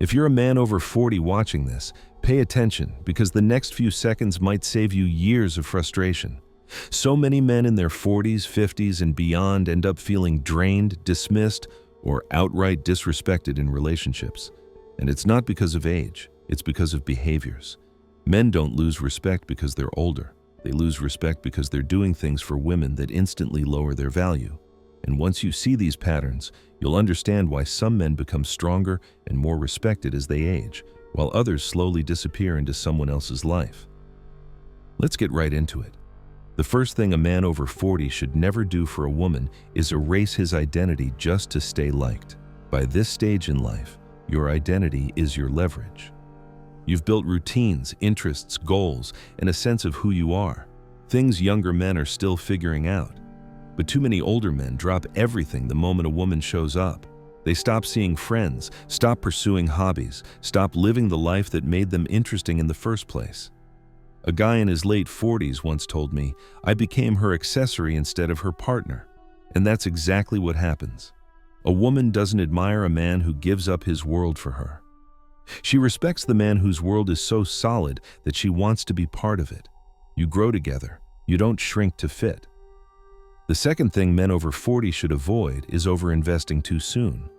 If you're a man over 40 watching this, pay attention because the next few seconds might save you years of frustration. So many men in their 40s, 50s, and beyond end up feeling drained, dismissed, or outright disrespected in relationships. And it's not because of age, it's because of behaviors. Men don't lose respect because they're older. They lose respect because they're doing things for women that instantly lower their value. And once you see these patterns, you'll understand why some men become stronger and more respected as they age, while others slowly disappear into someone else's life. Let's get right into it. The first thing a man over 40 should never do for a woman is erase his identity just to stay liked. By this stage in life, your identity is your leverage. You've built routines, interests, goals, and a sense of who you are, things younger men are still figuring out. But too many older men drop everything the moment a woman shows up. They stop seeing friends, stop pursuing hobbies, stop living the life that made them interesting in the first place. A guy in his late 40s once told me, "I became her accessory instead of her partner." And that's exactly what happens. A woman doesn't admire a man who gives up his world for her. She respects the man whose world is so solid that she wants to be part of it. You grow together. You don't shrink to fit. The second thing men over 40 should avoid is overinvesting too soon.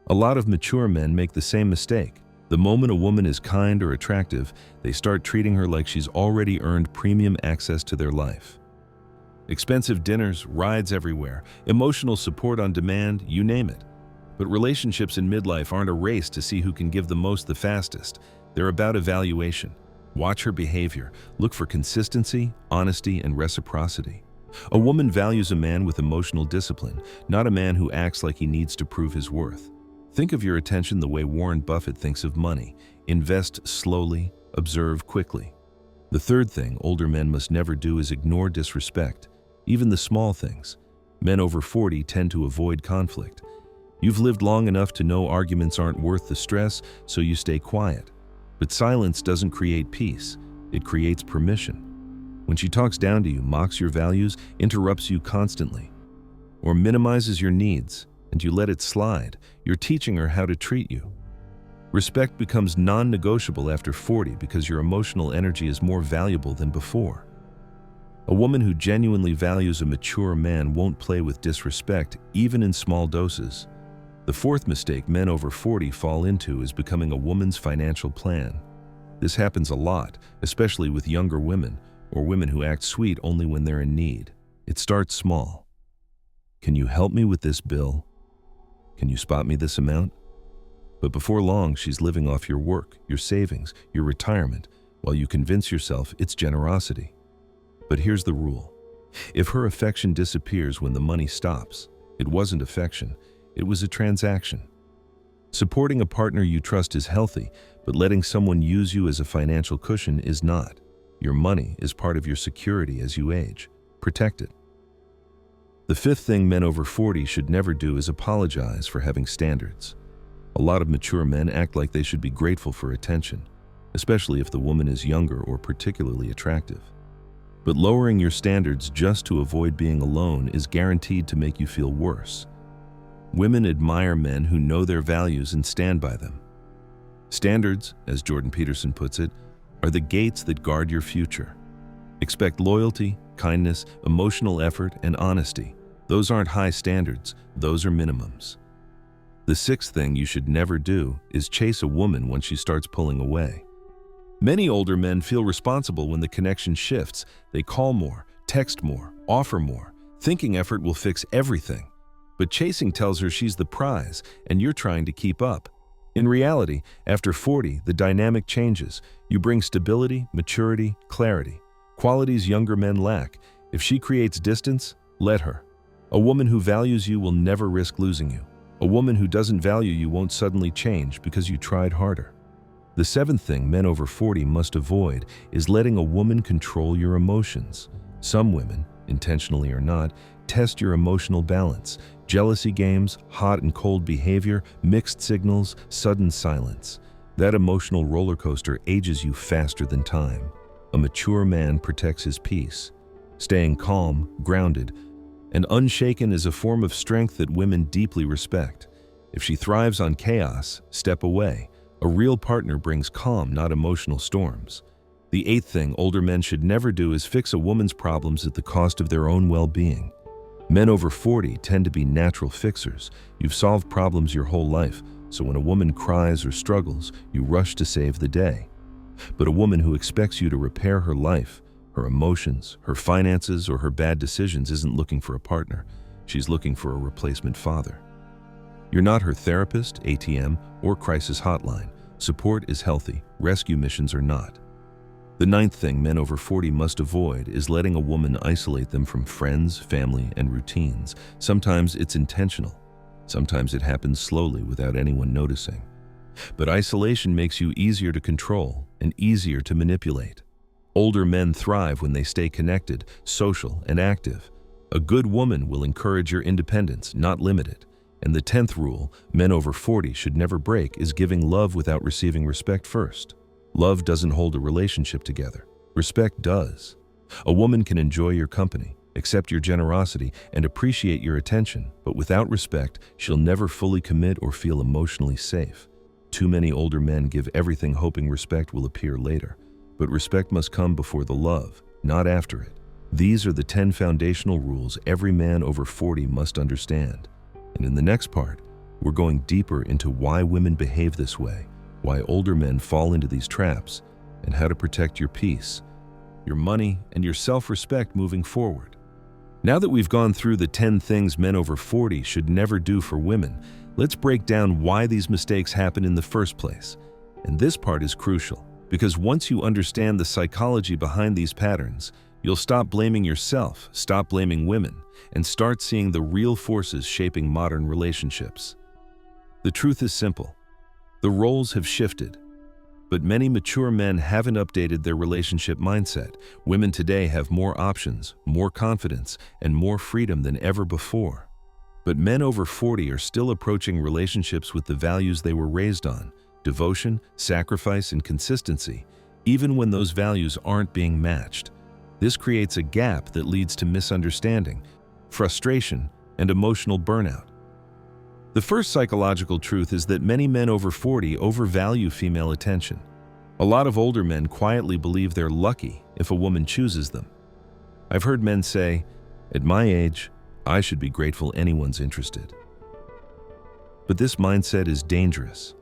A lot of mature men make the same mistake. The moment a woman is kind or attractive, they start treating her like she's already earned premium access to their life. Expensive dinners, rides everywhere, emotional support on demand, you name it. But relationships in midlife aren't a race to see who can give the most the fastest. They're about evaluation. Watch her behavior. Look for consistency, honesty, and reciprocity. A woman values a man with emotional discipline, not a man who acts like he needs to prove his worth. Think of your attention the way Warren Buffett thinks of money. Invest slowly, observe quickly. The third thing older men must never do is ignore disrespect, even the small things. Men over 40 tend to avoid conflict. You've lived long enough to know arguments aren't worth the stress, so you stay quiet. But silence doesn't create peace, it creates permission. When she talks down to you, mocks your values, interrupts you constantly, or minimizes your needs, and you let it slide, you're teaching her how to treat you. Respect becomes non-negotiable after 40 because your emotional energy is more valuable than before. A woman who genuinely values a mature man won't play with disrespect, even in small doses. The fourth mistake men over 40 fall into is becoming a woman's financial plan. This happens a lot, especially with younger women, or women who act sweet only when they're in need. It starts small. Can you help me with this bill? Can you spot me this amount? But before long, she's living off your work, your savings, your retirement, while you convince yourself it's generosity. But here's the rule. If her affection disappears when the money stops, it wasn't affection, it was a transaction. Supporting a partner you trust is healthy, but letting someone use you as a financial cushion is not. Your money is part of your security as you age. Protect it. The fifth thing men over 40 should never do is apologize for having standards. A lot of mature men act like they should be grateful for attention, especially if the woman is younger or particularly attractive. But lowering your standards just to avoid being alone is guaranteed to make you feel worse. Women admire men who know their values and stand by them. Standards, as Jordan Peterson puts it, are the gates that guard your future. Expect loyalty, kindness, emotional effort, and honesty. Those aren't high standards, those are minimums. The sixth thing you should never do is chase a woman when she starts pulling away. Many older men feel responsible when the connection shifts. They call more, text more, offer more, thinking effort will fix everything. But chasing tells her she's the prize, and you're trying to keep up. In reality, after 40, the dynamic changes. You bring stability, maturity, clarity, qualities younger men lack. If she creates distance, let her. A woman who values you will never risk losing you. A woman who doesn't value you won't suddenly change because you tried harder. The seventh thing men over 40 must avoid is letting a woman control your emotions. Some women, intentionally or not, test your emotional balance. Jealousy games, hot and cold behavior, mixed signals, sudden silence. That emotional roller coaster ages you faster than time. A mature man protects his peace. Staying calm, grounded, and unshaken is a form of strength that women deeply respect. If she thrives on chaos, step away. A real partner brings calm, not emotional storms. The eighth thing older men should never do is fix a woman's problems at the cost of their own well-being. Men over 40 tend to be natural fixers. You've solved problems your whole life, so when a woman cries or struggles, you rush to save the day. But a woman who expects you to repair her life, her emotions, her finances, or her bad decisions isn't looking for a partner. She's looking for a replacement father. You're not her therapist, ATM, or crisis hotline. Support is healthy, rescue missions are not. The ninth thing men over 40 must avoid is letting a woman isolate them from friends, family, and routines. Sometimes it's intentional. Sometimes it happens slowly without anyone noticing. But isolation makes you easier to control and easier to manipulate. Older men thrive when they stay connected, social, and active. A good woman will encourage your independence, not limit it. And the 10th rule men over 40 should never break is giving love without receiving respect first. Love doesn't hold a relationship together. Respect does. A woman can enjoy your company, accept your generosity, and appreciate your attention, but without respect, she'll never fully commit or feel emotionally safe. Too many older men give everything hoping respect will appear later, but respect must come before the love, not after it. These are the 10 foundational rules every man over 40 must understand. And in the next part, we're going deeper into why women behave this way, why older men fall into these traps, and how to protect your peace, your money, and your self-respect moving forward. Now that we've gone through the 10 things men over 40 should never do for women, let's break down why these mistakes happen in the first place. And this part is crucial, because once you understand the psychology behind these patterns, you'll stop blaming yourself, stop blaming women, and start seeing the real forces shaping modern relationships. The truth is simple. The roles have shifted, but many mature men haven't updated their relationship mindset. Women today have more options, more confidence, and more freedom than ever before. But men over 40 are still approaching relationships with the values they were raised on: devotion, sacrifice, and consistency, even when those values aren't being matched. This creates a gap that leads to misunderstanding, frustration, and emotional burnout. The first psychological truth is that many men over 40 overvalue female attention. A lot of older men quietly believe they're lucky if a woman chooses them. I've heard men say, "At my age, I should be grateful anyone's interested." But this mindset is dangerous.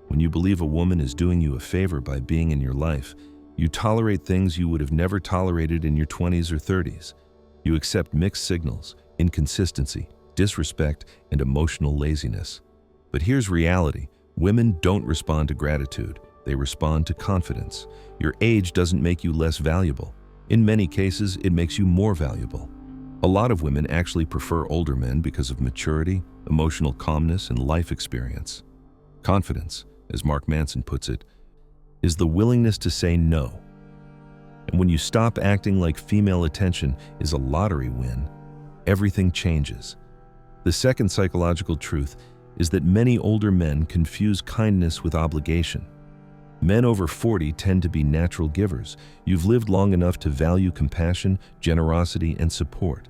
When you believe a woman is doing you a favor by being in your life, you tolerate things you would have never tolerated in your 20s or 30s. You accept mixed signals, inconsistency, disrespect, and emotional laziness. But here's reality. Women don't respond to gratitude. They respond to confidence. Your age doesn't make you less valuable. In many cases, it makes you more valuable. A lot of women actually prefer older men because of maturity, emotional calmness, and life experience. Confidence, as Mark Manson puts it, is the willingness to say no. And when you stop acting like female attention is a lottery win, everything changes. The second psychological truth is that many older men confuse kindness with obligation. Men over 40 tend to be natural givers. You've lived long enough to value compassion, generosity, and support.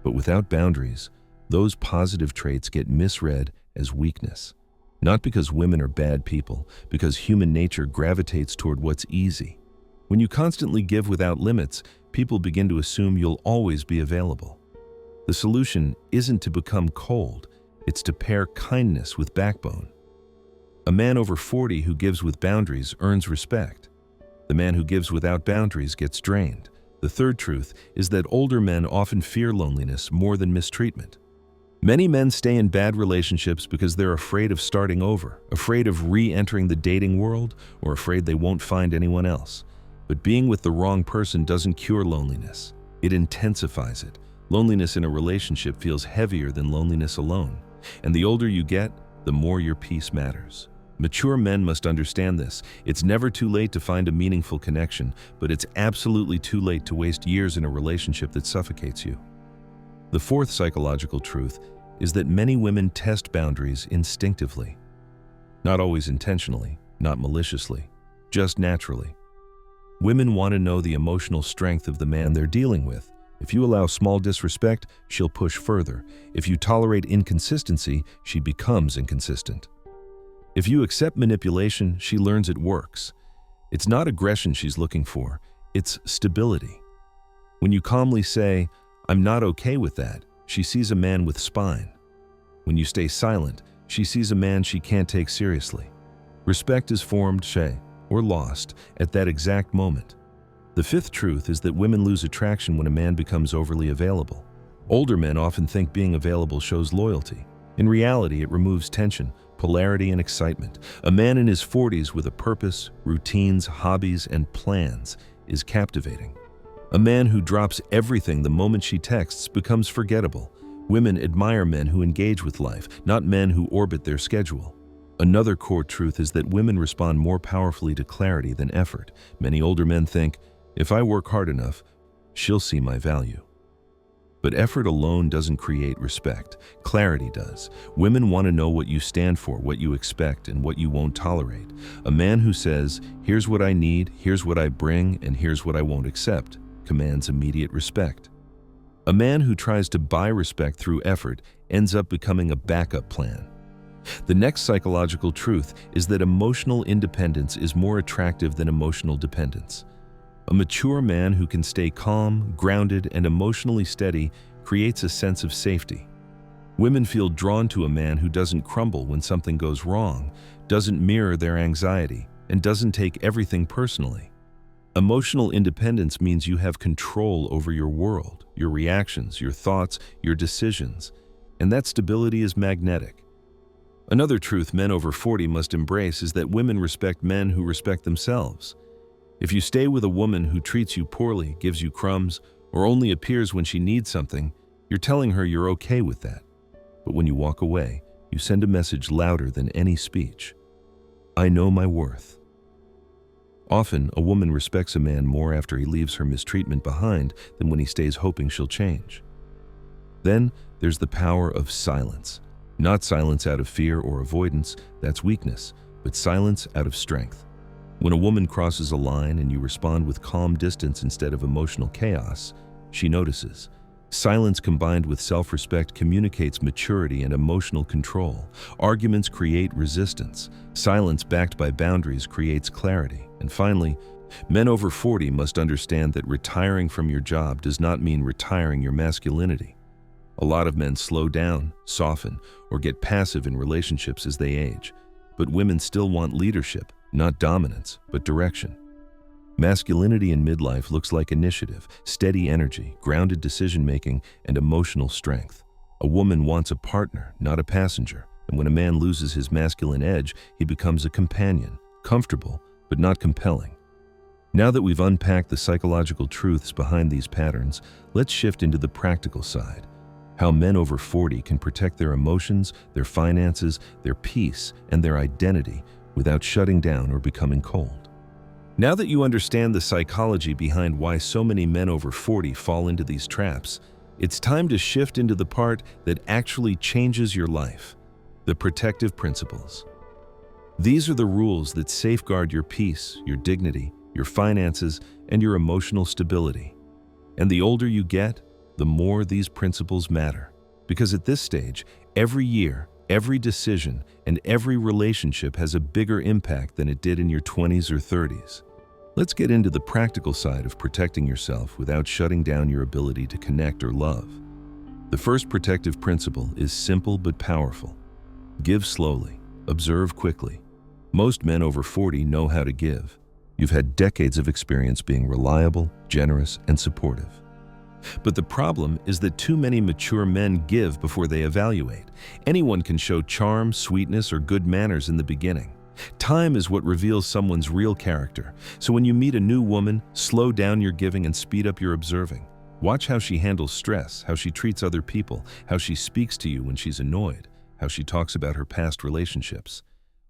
But without boundaries, those positive traits get misread as weakness. Not because women are bad people, because human nature gravitates toward what's easy. When you constantly give without limits, people begin to assume you'll always be available. The solution isn't to become cold, it's to pair kindness with backbone. A man over 40 who gives with boundaries earns respect. The man who gives without boundaries gets drained. The third truth is that older men often fear loneliness more than mistreatment. Many men stay in bad relationships because they're afraid of starting over, afraid of re-entering the dating world, or afraid they won't find anyone else. But being with the wrong person doesn't cure loneliness. It intensifies it. Loneliness in a relationship feels heavier than loneliness alone. And the older you get, the more your peace matters. Mature men must understand this. It's never too late to find a meaningful connection, but it's absolutely too late to waste years in a relationship that suffocates you. The fourth psychological truth is that many women test boundaries instinctively. Not always intentionally, not maliciously, just naturally. Women want to know the emotional strength of the man they're dealing with. If you allow small disrespect, she'll push further. If you tolerate inconsistency, she becomes inconsistent. If you accept manipulation, she learns it works. It's not aggression she's looking for, it's stability. When you calmly say, "I'm not okay with that," she sees a man with spine. When you stay silent, she sees a man she can't take seriously. Respect is formed, or lost, at that exact moment. The fifth truth is that women lose attraction when a man becomes overly available. Older men often think being available shows loyalty. In reality, it removes tension, polarity, and excitement. A man in his 40s with a purpose, routines, hobbies, and plans is captivating. A man who drops everything the moment she texts becomes forgettable. Women admire men who engage with life, not men who orbit their schedule. Another core truth is that women respond more powerfully to clarity than effort. Many older men think, "If I work hard enough, she'll see my value." But effort alone doesn't create respect. Clarity does. Women want to know what you stand for, what you expect, and what you won't tolerate. A man who says, "Here's what I need, here's what I bring, and here's what I won't accept," commands immediate respect. A man who tries to buy respect through effort ends up becoming a backup plan. The next psychological truth is that emotional independence is more attractive than emotional dependence. A mature man who can stay calm, grounded, and emotionally steady creates a sense of safety. Women feel drawn to a man who doesn't crumble when something goes wrong, doesn't mirror their anxiety, and doesn't take everything personally. Emotional independence means you have control over your world, your reactions, your thoughts, your decisions, and that stability is magnetic. Another truth men over 40 must embrace is that women respect men who respect themselves. If you stay with a woman who treats you poorly, gives you crumbs, or only appears when she needs something, you're telling her you're okay with that. But when you walk away, you send a message louder than any speech. I know my worth. Often, a woman respects a man more after he leaves her mistreatment behind than when he stays hoping she'll change. Then, there's the power of silence. Not silence out of fear or avoidance, that's weakness, but silence out of strength. When a woman crosses a line and you respond with calm distance instead of emotional chaos, she notices. Silence combined with self-respect communicates maturity and emotional control. Arguments create resistance. Silence backed by boundaries creates clarity. And finally, men over 40 must understand that retiring from your job does not mean retiring your masculinity. A lot of men slow down, soften, or get passive in relationships as they age. But women still want leadership, not dominance, but direction. Masculinity in midlife looks like initiative, steady energy, grounded decision-making, and emotional strength. A woman wants a partner, not a passenger, and when a man loses his masculine edge, he becomes a companion, comfortable, but not compelling. Now that we've unpacked the psychological truths behind these patterns, let's shift into the practical side. How men over 40 can protect their emotions, their finances, their peace, and their identity without shutting down or becoming cold. Now that you understand the psychology behind why so many men over 40 fall into these traps, it's time to shift into the part that actually changes your life, the protective principles. These are the rules that safeguard your peace, your dignity, your finances, and your emotional stability. And the older you get, the more these principles matter. Because at this stage, every year, every decision, and every relationship has a bigger impact than it did in your 20s or 30s. Let's get into the practical side of protecting yourself without shutting down your ability to connect or love. The first protective principle is simple but powerful. Give slowly, observe quickly. Most men over 40 know how to give. You've had decades of experience being reliable, generous, and supportive. But the problem is that too many mature men give before they evaluate. Anyone can show charm, sweetness, or good manners in the beginning. Time is what reveals someone's real character. So when you meet a new woman, slow down your giving and speed up your observing. Watch how she handles stress, how she treats other people, how she speaks to you when she's annoyed, how she talks about her past relationships.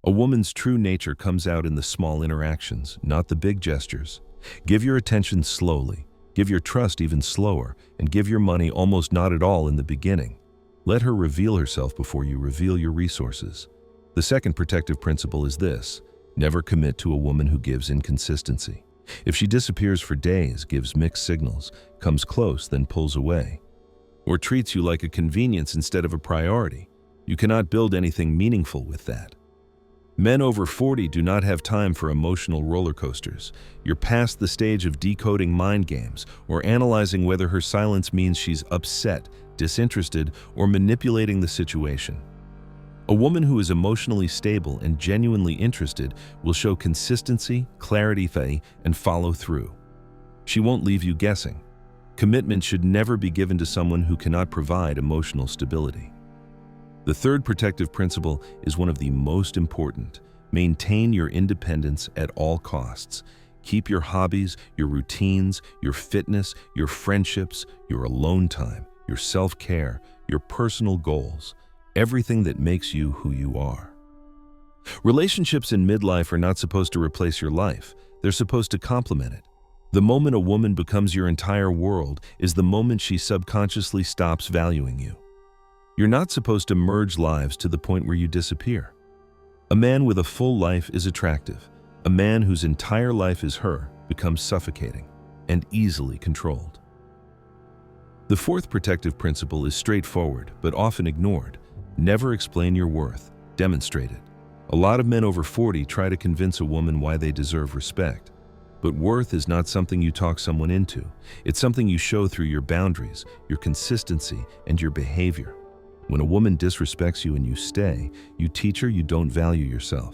A woman's true nature comes out in the small interactions, not the big gestures. Give your attention slowly. Give your trust even slower, and give your money almost not at all in the beginning. Let her reveal herself before you reveal your resources. The second protective principle is this: never commit to a woman who gives inconsistency. If she disappears for days, gives mixed signals, comes close then pulls away, or treats you like a convenience instead of a priority, you cannot build anything meaningful with that. Men over 40 do not have time for emotional roller coasters. You're past the stage of decoding mind games or analyzing whether her silence means she's upset, disinterested, or manipulating the situation. A woman who is emotionally stable and genuinely interested will show consistency, clarity, and follow through. She won't leave you guessing. Commitment should never be given to someone who cannot provide emotional stability. The third protective principle is one of the most important. Maintain your independence at all costs. Keep your hobbies, your routines, your fitness, your friendships, your alone time, your self-care, your personal goals, everything that makes you who you are. Relationships in midlife are not supposed to replace your life. They're supposed to complement it. The moment a woman becomes your entire world is the moment she subconsciously stops valuing you. You're not supposed to merge lives to the point where you disappear. A man with a full life is attractive. A man whose entire life is her becomes suffocating and easily controlled. The fourth protective principle is straightforward but often ignored. Never explain your worth, demonstrate it. A lot of men over 40 try to convince a woman why they deserve respect. But worth is not something you talk someone into. It's something you show through your boundaries, your consistency, and your behavior. When a woman disrespects you and you stay, you teach her you don't value yourself.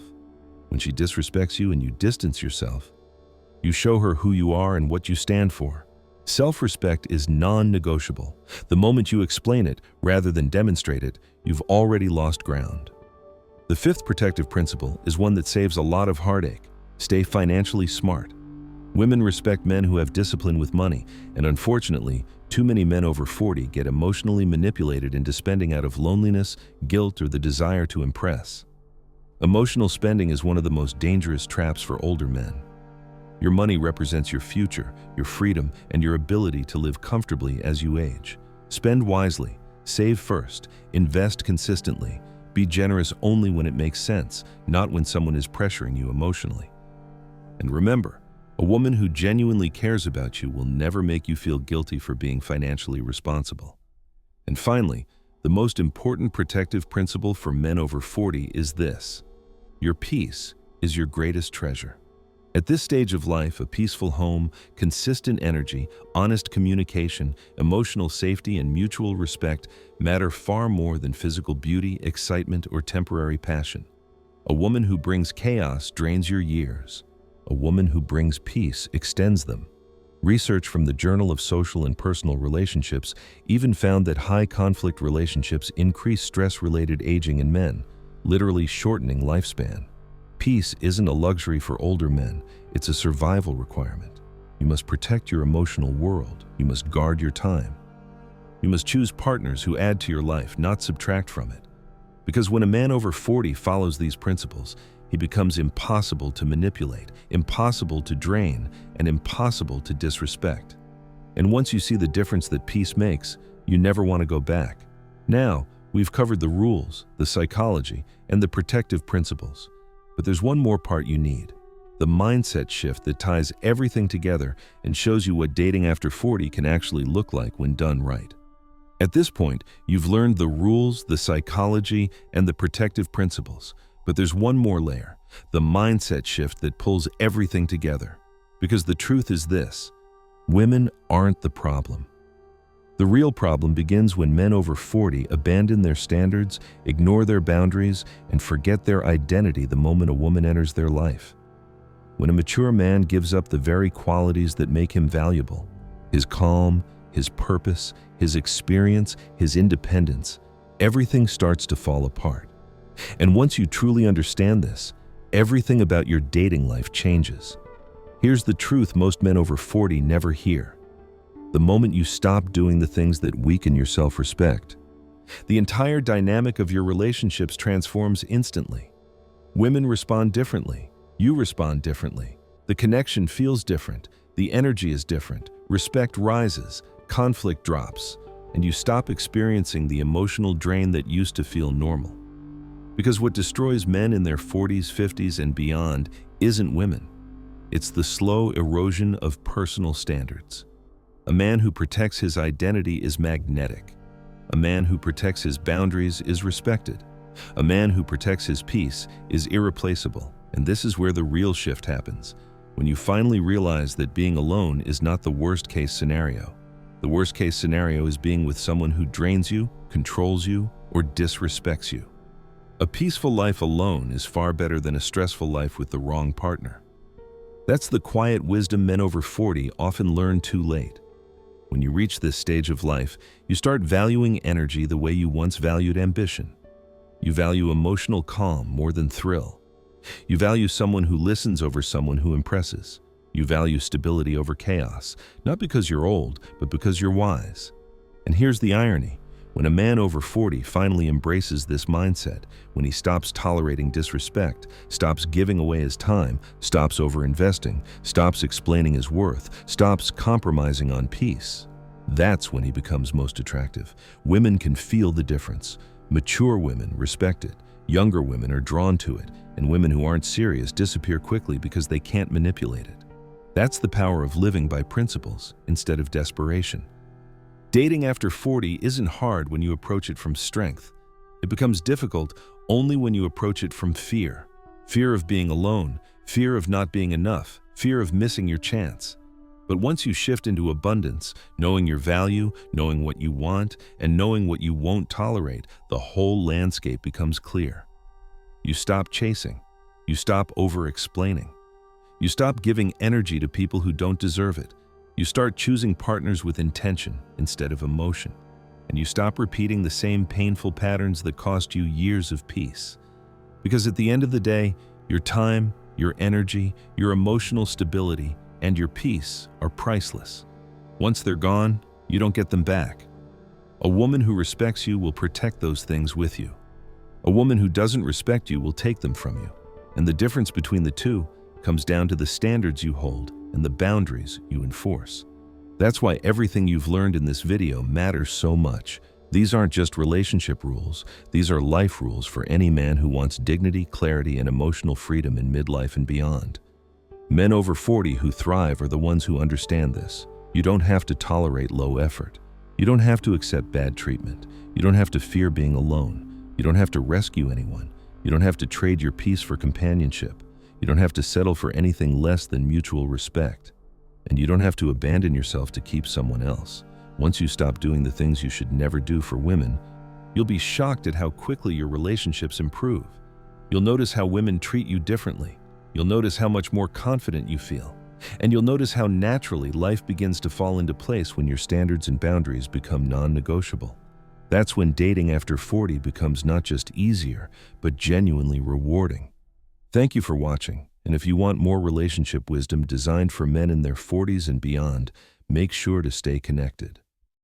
When she disrespects you and you distance yourself, you show her who you are and what you stand for. Self-respect is non-negotiable. The moment you explain it, rather than demonstrate it, you've already lost ground. The fifth protective principle is one that saves a lot of heartache. Stay financially smart. Women respect men who have discipline with money, and unfortunately, too many men over 40 get emotionally manipulated into spending out of loneliness, guilt, or the desire to impress. Emotional spending is one of the most dangerous traps for older men. Your money represents your future, your freedom, and your ability to live comfortably as you age. Spend wisely, save first, invest consistently, be generous only when it makes sense, not when someone is pressuring you emotionally. And remember, a woman who genuinely cares about you will never make you feel guilty for being financially responsible. And finally, the most important protective principle for men over 40 is this: your peace is your greatest treasure. At this stage of life, a peaceful home, consistent energy, honest communication, emotional safety, and mutual respect matter far more than physical beauty, excitement, or temporary passion. A woman who brings chaos drains your years. A woman who brings peace extends them. Research from the Journal of Social and Personal Relationships even found that high-conflict relationships increase stress-related aging in men, literally shortening lifespan. Peace isn't a luxury for older men, it's a survival requirement. You must protect your emotional world. You must guard your time. You must choose partners who add to your life, not subtract from it. Because when a man over 40 follows these principles, he becomes impossible to manipulate, impossible to drain, and impossible to disrespect. And once you see the difference that peace makes, you never want to go back. Now, we've covered the rules, the psychology, and the protective principles. But there's one more part you need: the mindset shift that ties everything together and shows you what dating after 40 can actually look like when done right. At this point, you've learned the rules, the psychology, and the protective principles. But there's one more layer: the mindset shift that pulls everything together. Because the truth is this: women aren't the problem. The real problem begins when men over 40 abandon their standards, ignore their boundaries, and forget their identity the moment a woman enters their life. When a mature man gives up the very qualities that make him valuable, his calm, his purpose, his experience, his independence, everything starts to fall apart. And once you truly understand this, everything about your dating life changes. Here's the truth most men over 40 never hear: the moment you stop doing the things that weaken your self-respect, the entire dynamic of your relationships transforms instantly. Women respond differently. You respond differently. The connection feels different. The energy is different. Respect rises. Conflict drops. And you stop experiencing the emotional drain that used to feel normal. Because what destroys men in their 40s, 50s, and beyond isn't women. It's the slow erosion of personal standards. A man who protects his identity is magnetic. A man who protects his boundaries is respected. A man who protects his peace is irreplaceable, and this is where the real shift happens. When you finally realize that being alone is not the worst-case scenario. The worst-case scenario is being with someone who drains you, controls you, or disrespects you. A peaceful life alone is far better than a stressful life with the wrong partner. That's the quiet wisdom men over 40 often learn too late. When you reach this stage of life, you start valuing energy the way you once valued ambition. You value emotional calm more than thrill. You value someone who listens over someone who impresses. You value stability over chaos, not because you're old, but because you're wise. And here's the irony. When a man over 40 finally embraces this mindset, when he stops tolerating disrespect, stops giving away his time, stops overinvesting, stops explaining his worth, stops compromising on peace, that's when he becomes most attractive. Women can feel the difference. Mature women respect it. Younger women are drawn to it, and women who aren't serious disappear quickly because they can't manipulate it. That's the power of living by principles instead of desperation. Dating after 40 isn't hard when you approach it from strength. It becomes difficult only when you approach it from fear. Fear of being alone, fear of not being enough, fear of missing your chance. But once you shift into abundance, knowing your value, knowing what you want, and knowing what you won't tolerate, the whole landscape becomes clear. You stop chasing. You stop over-explaining. You stop giving energy to people who don't deserve it. You start choosing partners with intention instead of emotion. And you stop repeating the same painful patterns that cost you years of peace. Because at the end of the day, your time, your energy, your emotional stability, and your peace are priceless. Once they're gone, you don't get them back. A woman who respects you will protect those things with you. A woman who doesn't respect you will take them from you. And the difference between the two comes down to the standards you hold and the boundaries you enforce. That's why everything you've learned in this video matters so much. These aren't just relationship rules, these are life rules for any man who wants dignity, clarity, and emotional freedom in midlife and beyond. Men over 40 who thrive are the ones who understand this. You don't have to tolerate low effort. You don't have to accept bad treatment. You don't have to fear being alone. You don't have to rescue anyone. You don't have to trade your peace for companionship. You don't have to settle for anything less than mutual respect. And you don't have to abandon yourself to keep someone else. Once you stop doing the things you should never do for women, you'll be shocked at how quickly your relationships improve. You'll notice how women treat you differently. You'll notice how much more confident you feel. And you'll notice how naturally life begins to fall into place when your standards and boundaries become non-negotiable. That's when dating after 40 becomes not just easier, but genuinely rewarding. Thank you for watching, and if you want more relationship wisdom designed for men in their 40s and beyond, make sure to stay connected.